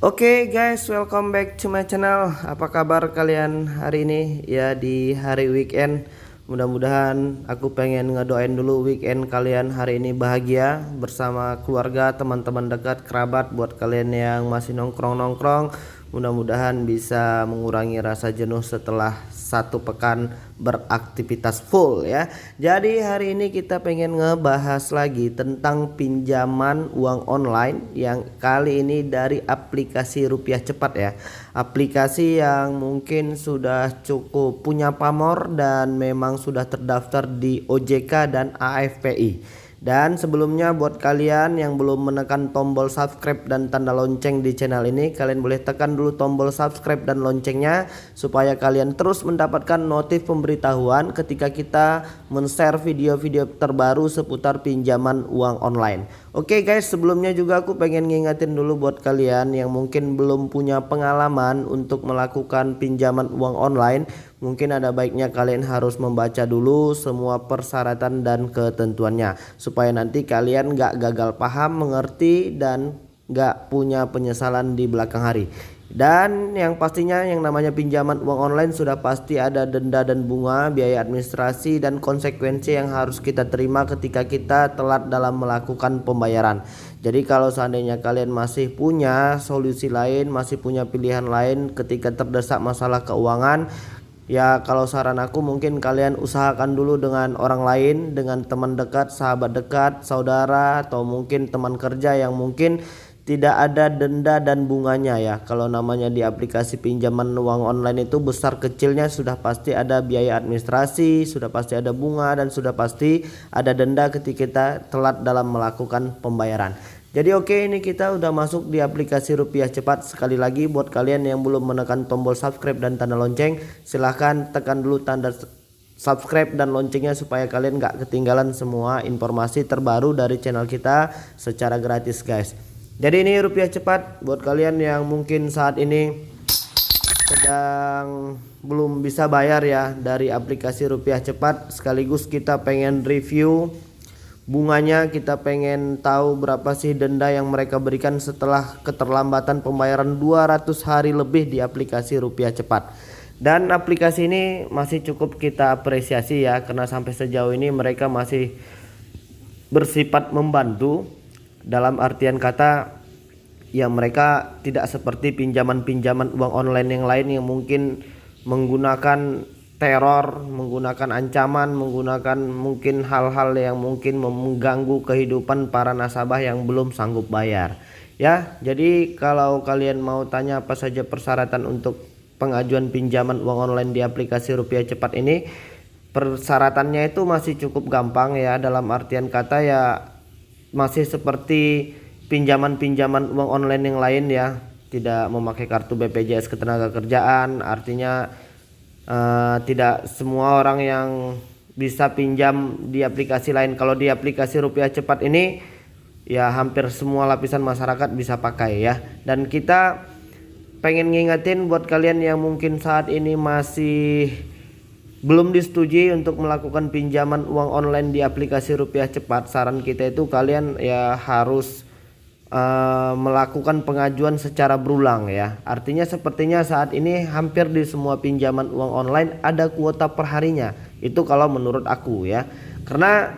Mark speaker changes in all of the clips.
Speaker 1: Oke guys, welcome back to my channel. Apa kabar kalian hari ini? Ya di hari weekend. Mudah-mudahan aku pengen ngedoain dulu weekend kalian hari ini bahagia bersama keluarga, teman-teman dekat, kerabat. Buat kalian yang masih nongkrong-nongkrong, mudah-mudahan bisa mengurangi rasa jenuh setelah satu pekan beraktivitas full ya. Jadi hari ini kita pengen ngebahas lagi tentang pinjaman uang online yang kali ini dari aplikasi Rupiah Cepat ya. Aplikasi yang mungkin sudah cukup punya pamor dan memang sudah terdaftar di OJK dan AFPI. Dan sebelumnya buat kalian yang belum menekan tombol subscribe dan tanda lonceng di channel ini, kalian boleh tekan dulu tombol subscribe dan loncengnya supaya kalian terus mendapatkan notif pemberitahuan ketika kita men-share video-video terbaru seputar pinjaman uang online. Oke guys, sebelumnya juga aku pengen ngingetin dulu buat kalian yang mungkin belum punya pengalaman untuk melakukan pinjaman uang online. Mungkin ada baiknya kalian harus membaca dulu semua persyaratan dan ketentuannya supaya nanti kalian gak gagal paham, mengerti, dan gak punya penyesalan di belakang hari. Dan yang pastinya yang namanya pinjaman uang online sudah pasti ada denda dan bunga, biaya administrasi, dan konsekuensi yang harus kita terima ketika kita telat dalam melakukan pembayaran. Jadi kalau seandainya kalian masih punya solusi lain, masih punya pilihan lain ketika terdesak masalah keuangan, ya kalau saran aku mungkin kalian usahakan dulu dengan orang lain, dengan teman dekat, sahabat dekat, saudara, atau mungkin teman kerja yang mungkin tidak ada denda dan bunganya ya. Kalau namanya di aplikasi pinjaman uang online itu besar kecilnya sudah pasti ada biaya administrasi, sudah pasti ada bunga, dan sudah pasti ada denda ketika kita telat dalam melakukan pembayaran. Jadi oke, ini kita udah masuk di aplikasi Rupiah Cepat. Sekali lagi buat kalian yang belum menekan tombol subscribe dan tanda lonceng, silahkan tekan dulu tanda subscribe dan loncengnya supaya kalian gak ketinggalan semua informasi terbaru dari channel kita secara gratis guys. Jadi ini Rupiah Cepat buat kalian yang mungkin saat ini sedang belum bisa bayar ya dari aplikasi Rupiah Cepat, sekaligus kita pengen review bunganya, kita pengen tahu berapa sih denda yang mereka berikan setelah keterlambatan pembayaran 200 hari lebih di aplikasi Rupiah Cepat. Dan aplikasi ini masih cukup kita apresiasi ya, karena sampai sejauh ini mereka masih bersifat membantu. Dalam artian kata ya, mereka tidak seperti pinjaman-pinjaman uang online yang lain yang mungkin menggunakan teror, menggunakan ancaman, menggunakan mungkin hal-hal yang mungkin mengganggu kehidupan para nasabah yang belum sanggup bayar ya. Jadi kalau kalian mau tanya apa saja persyaratan untuk pengajuan pinjaman uang online di aplikasi Rupiah Cepat ini, persyaratannya itu masih cukup gampang ya. Dalam artian kata ya masih seperti pinjaman-pinjaman uang online yang lain ya, tidak memakai kartu BPJS Ketenagakerjaan. Artinya tidak semua orang yang bisa pinjam di aplikasi lain. Kalau di aplikasi Rupiah Cepat ini ya hampir semua lapisan masyarakat bisa pakai ya. Dan kita pengen ngingetin buat kalian yang mungkin saat ini masih belum disetujui untuk melakukan pinjaman uang online di aplikasi Rupiah Cepat, saran kita itu kalian ya harus melakukan pengajuan secara berulang ya. Artinya sepertinya saat ini hampir di semua pinjaman uang online ada kuota perharinya. Itu kalau menurut aku ya. Karena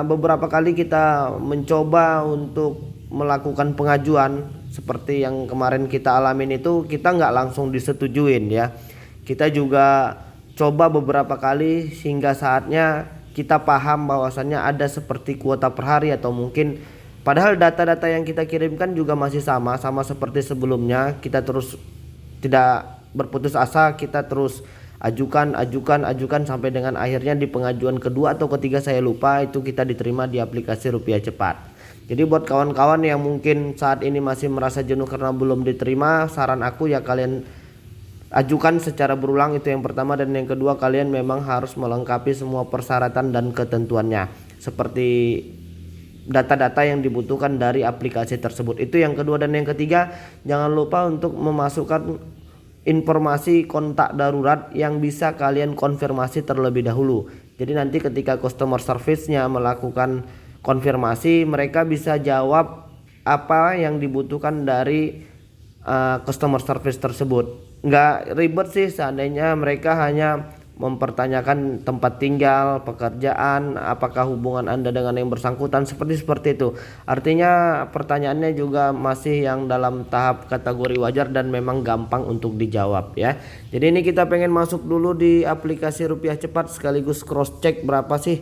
Speaker 1: beberapa kali kita mencoba untuk melakukan pengajuan seperti yang kemarin kita alamin itu, kita nggak langsung disetujuin ya. Kita juga coba beberapa kali hingga saatnya kita paham bahwasannya ada seperti kuota per hari atau mungkin, padahal data-data yang kita kirimkan juga masih sama seperti sebelumnya. Kita terus tidak berputus asa, kita terus ajukan sampai dengan akhirnya di pengajuan kedua atau ketiga saya lupa itu kita diterima di aplikasi Rupiah Cepat. Jadi buat kawan-kawan yang mungkin saat ini masih merasa jenuh karena belum diterima, saran aku ya kalian ajukan secara berulang, itu yang pertama. Dan yang kedua, kalian memang harus melengkapi semua persyaratan dan ketentuannya seperti data-data yang dibutuhkan dari aplikasi tersebut. Itu yang kedua. Dan yang ketiga, jangan lupa untuk memasukkan informasi kontak darurat yang bisa kalian konfirmasi terlebih dahulu. Jadi nanti ketika customer service-nya melakukan konfirmasi, mereka bisa jawab apa yang dibutuhkan dari customer service tersebut. Nggak ribet sih seandainya mereka hanya mempertanyakan tempat tinggal, pekerjaan, apakah hubungan Anda dengan yang bersangkutan, seperti itu. Artinya pertanyaannya juga masih yang dalam tahap kategori wajar dan memang gampang untuk dijawab ya. Jadi ini kita pengen masuk dulu di aplikasi Rupiah Cepat sekaligus cross check berapa sih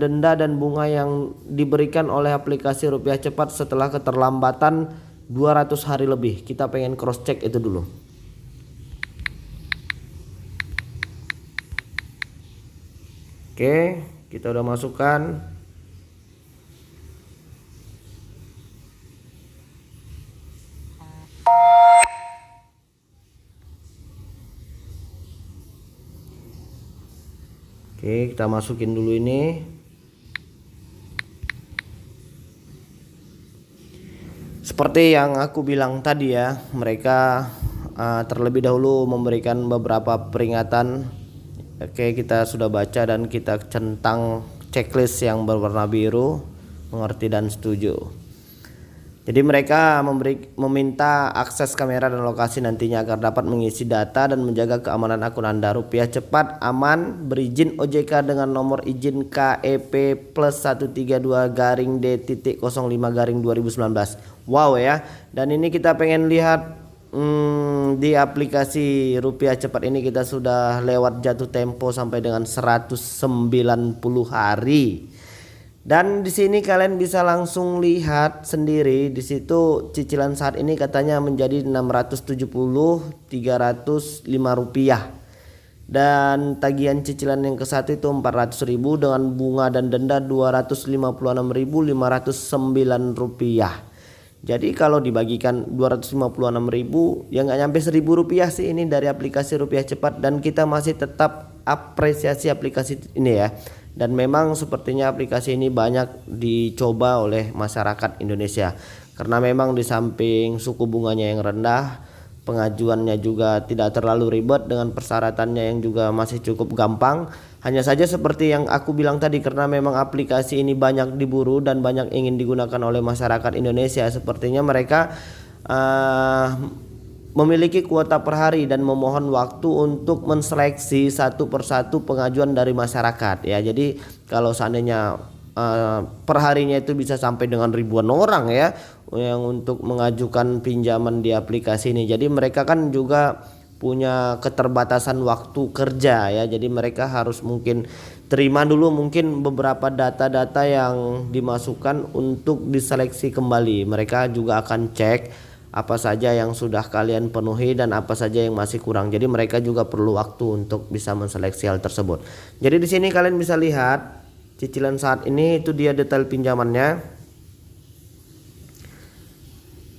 Speaker 1: denda dan bunga yang diberikan oleh aplikasi Rupiah Cepat setelah keterlambatan 200 hari lebih. Kita pengen cross check itu dulu. Oke, kita udah masukkan. Oke, kita masukin dulu ini. Seperti yang aku bilang tadi ya, mereka terlebih dahulu memberikan beberapa peringatan. Oke, kita sudah baca dan kita centang checklist yang berwarna biru, mengerti dan setuju. Jadi mereka meminta akses kamera dan lokasi nantinya agar dapat mengisi data dan menjaga keamanan akun Anda. Rupiah Cepat aman, berizin OJK dengan nomor izin KEP plus 132-D.05-2019. Wow ya. Dan ini kita pengen lihat di aplikasi Rupiah Cepat ini kita sudah lewat jatuh tempo sampai dengan 190 hari. Dan di sini kalian bisa langsung lihat sendiri, di situ cicilan saat ini katanya menjadi 670.305 rupiah. Dan tagihan cicilan yang ke satu itu 400.000 dengan bunga dan denda 256.509 rupiah. Jadi kalau dibagikan 256.000 ya nggak nyampe 1.000 rupiah sih ini dari aplikasi Rupiah Cepat, dan kita masih tetap apresiasi aplikasi ini ya. Dan memang sepertinya aplikasi ini banyak dicoba oleh masyarakat Indonesia karena memang di samping suku bunganya yang rendah, pengajuannya juga tidak terlalu ribet dengan persyaratannya yang juga masih cukup gampang. Hanya saja seperti yang aku bilang tadi, karena memang aplikasi ini banyak diburu dan banyak ingin digunakan oleh masyarakat Indonesia, sepertinya mereka memiliki kuota per hari dan memohon waktu untuk menseleksi satu persatu pengajuan dari masyarakat ya. Jadi kalau seandainya per harinya itu bisa sampai dengan ribuan orang ya yang untuk mengajukan pinjaman di aplikasi ini. Jadi mereka kan juga punya keterbatasan waktu kerja ya. Jadi mereka harus mungkin terima dulu mungkin beberapa data-data yang dimasukkan untuk diseleksi kembali. Mereka juga akan cek apa saja yang sudah kalian penuhi dan apa saja yang masih kurang. Jadi mereka juga perlu waktu untuk bisa menseleksi hal tersebut. Jadi di sini kalian bisa lihat cicilan saat ini, itu dia detail pinjamannya.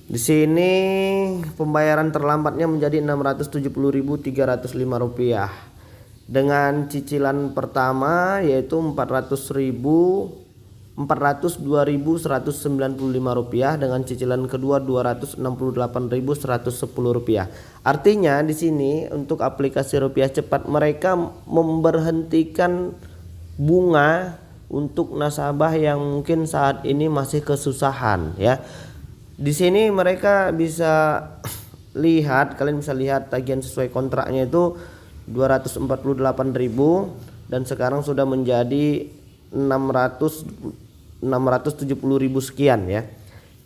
Speaker 1: Di sini pembayaran terlambatnya menjadi 670.305 rupiah. Dengan cicilan pertama yaitu 402.195 rupiah, dengan cicilan kedua 268.110 rupiah. Artinya di sini untuk aplikasi Rupiah Cepat mereka memberhentikan bunga untuk nasabah yang mungkin saat ini masih kesusahan ya. Di sini mereka bisa lihat, kalian bisa lihat tagihan sesuai kontraknya itu 248.000 dan sekarang sudah menjadi 670.000 sekian ya.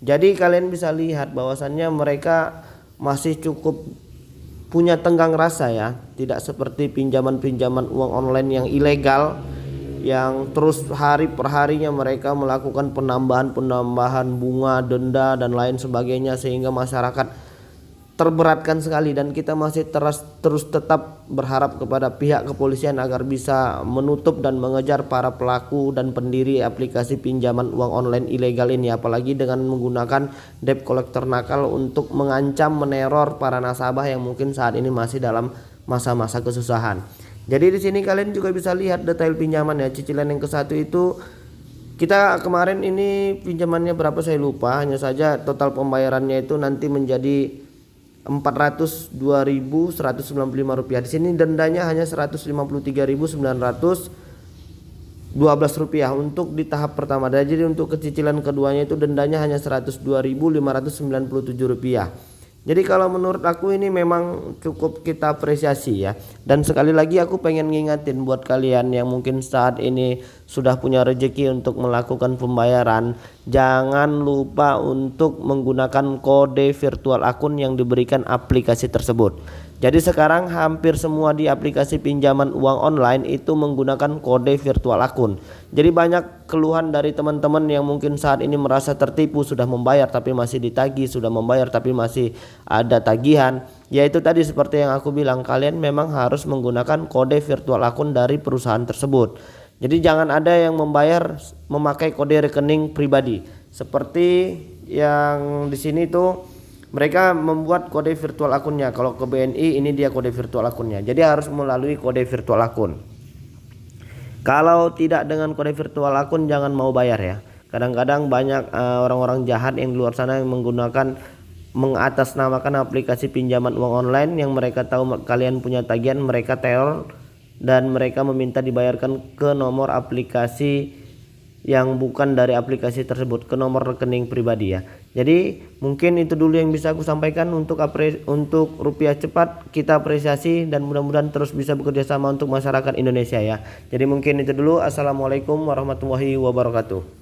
Speaker 1: Jadi kalian bisa lihat bahwasannya mereka masih cukup punya tenggang rasa ya, tidak seperti pinjaman-pinjaman uang online yang ilegal yang terus hari per harinya mereka melakukan penambahan bunga, denda dan lain sebagainya, sehingga masyarakat terberatkan sekali. Dan kita masih terus tetap berharap kepada pihak kepolisian agar bisa menutup dan mengejar para pelaku dan pendiri aplikasi pinjaman uang online ilegal ini, apalagi dengan menggunakan debt collector nakal untuk mengancam, meneror para nasabah yang mungkin saat ini masih dalam masa-masa kesusahan. Jadi di sini kalian juga bisa lihat detail pinjaman ya. Cicilan yang ke satu itu kita kemarin ini pinjamannya berapa saya lupa, hanya saja total pembayarannya itu nanti menjadi 402.195 rupiah. Di sini dendanya hanya 153.912 rupiah untuk di tahap pertama. Jadi untuk kecicilan keduanya itu dendanya hanya 102.597 rupiah. Jadi kalau menurut aku ini memang cukup kita apresiasi ya. Dan sekali lagi aku pengen ngingetin buat kalian yang mungkin saat ini sudah punya rezeki untuk melakukan pembayaran, jangan lupa untuk menggunakan kode virtual akun yang diberikan aplikasi tersebut. Jadi sekarang hampir semua di aplikasi pinjaman uang online itu menggunakan kode virtual akun. Jadi banyak keluhan dari teman-teman yang mungkin saat ini merasa tertipu, sudah membayar tapi masih ditagih, sudah membayar tapi masih ada tagihan. Yaitu tadi seperti yang aku bilang, kalian memang harus menggunakan kode virtual akun dari perusahaan tersebut. Jadi jangan ada yang membayar memakai kode rekening pribadi. Seperti yang di sini tuh mereka membuat kode virtual akunnya. Kalau ke BNI ini dia kode virtual akunnya. Jadi harus melalui kode virtual akun. Kalau tidak dengan kode virtual akun jangan mau bayar ya. Kadang-kadang banyak orang-orang jahat yang di luar sana yang menggunakan mengatasnamakan aplikasi pinjaman uang online yang mereka tahu kalian punya tagihan, mereka teror dan mereka meminta dibayarkan ke nomor aplikasi yang bukan dari aplikasi tersebut, ke nomor rekening pribadi ya. Jadi mungkin itu dulu yang bisa aku sampaikan untuk rupiah cepat. Kita apresiasi dan mudah-mudahan terus bisa bekerja sama untuk masyarakat Indonesia ya. Jadi mungkin itu dulu. Assalamualaikum warahmatullahi wabarakatuh.